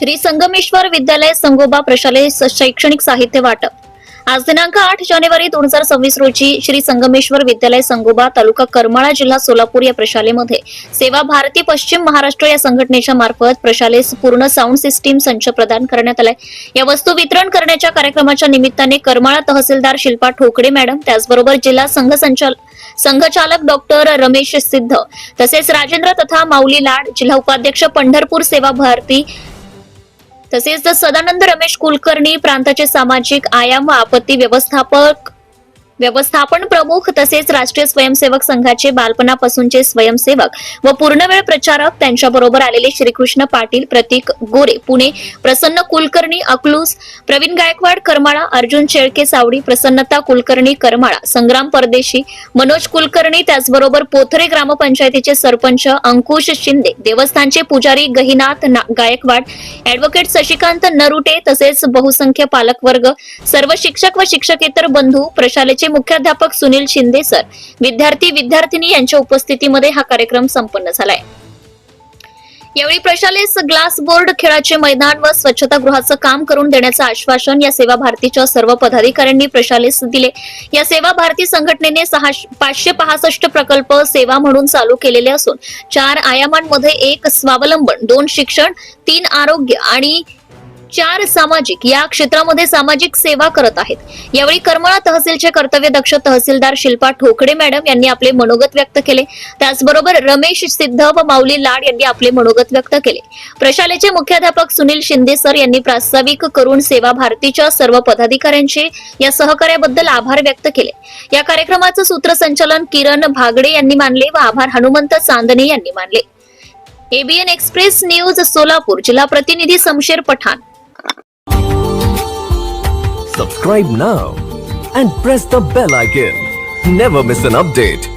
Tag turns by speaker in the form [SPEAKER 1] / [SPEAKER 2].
[SPEAKER 1] श्री संगमेश्वर विद्यालय संगोबा प्रशालेय शैक्षणिक साहित्य वाटप। आज दिनांक 8 जानेवारी 2026 रोजी श्री संगमेश्वर विद्यालय संगोबा तालुका करमाळा जिल्हा सोलापूर या प्रशालेमध्ये सेवा भारती पश्चिम महाराष्ट्र या संघटनेच्या मार्फत प्रशालेस पूर्ण साऊंड सिस्टीम संच प्रदान करण्यात आलाय। या वस्तू वितरण करण्याच्या कार्यक्रमाच्या निमित्ताने करमाळा तहसीलदार शिल्पा ठोकड़े मॅडम, त्याचबरोबर जिल्हा संघचालक डॉक्टर रमेश सिद्ध, तसेच राजेंद्र तथा माऊली लाड, जिल्हा उपाध्यक्ष पंढरपूर सेवा भारती, तसेच सदानंद रमेश कुलकर्णी, प्रांताचे सामाजिक आयाम व आपत्ती व्यवस्थापन प्रमुख, तसेच राष्ट्रीय स्वयंसेवक संघाचे बालपणापासूनचे स्वयंसेवक व पूर्णवेळ प्रचारक, त्यांच्याबरोबर आलेले श्रीकृष्ण पाटील, प्रतीक गोरे पुणे, प्रसन्न कुलकर्णी अकलूज, प्रवीण गायकवाड करमाळा, अर्जुन चेळके सावडी, प्रसन्नता कुलकर्णी करमाळा, संग्राम परदेशी, मनोज कुलकर्णी, त्याचबरोबर पोथरे ग्रामपंचायतीचे सरपंच अंकुश शिंदे, देवस्थानचे पुजारी गहिनाथ गायकवाड, ऍडव्होकेट शशिकांत नरुटे, तसेच बहुसंख्य पालकवर्ग, सर्व शिक्षक व शिक्षकेतर बंधू, प्रशालेचे मुख्याध्यापक सुनील शिंदे सर, विद्यार्थी यांच्या उपस्थितीमध्ये हा कार्यक्रम संपन्न झालाय। यावेळी प्रशालेस ग्लास बोर्ड, खेळाचे मैदान व स्वच्छतागृहाचं काम करून देण्याचं आश्वासन या सेवा भारतीच्या सर्व पदाधिकाऱ्यांनी प्रशालेस दिले। या सेवा भारती संघटनेने 565 प्रकल्प सेवा म्हणून चालू केलेले असून 4 आयामांमध्ये 1 स्वावलंबन, 2 शिक्षण, 3 आरोग्य आणि 4 सामाजिक या क्षेत्रामध्ये सामाजिक सेवा करत आहेत। यावेळी करमाळा तहसीलचे कर्तव्यदक्ष तहसीलदार शिल्पा ठोकड़े मॅडम यांनी आपले मनोगत व्यक्त केले। त्याचबरोबर रमेश सिद्ध व माऊली लाड यांनी आपले मनोगत व्यक्त केले। प्रशालेचे मुख्याध्यापक सुनील शिंदे सर यांनी प्रास्ताविक करून सेवा भारतीच्या सर्व पदाधिकाऱ्यांचे या सहकार्याबद्दल आभार व्यक्त केले। या कार्यक्रमाचं सूत्रसंचालन किरण भागडे यांनी मानले व आभार हनुमंत चांदणे यांनी मानले। एबीएन एक्सप्रेस न्यूज सोलापूर, जिल्हा प्रतिनिधी शमशेर Pathan.
[SPEAKER 2] Subscribe now and press the bell icon. Never miss an update.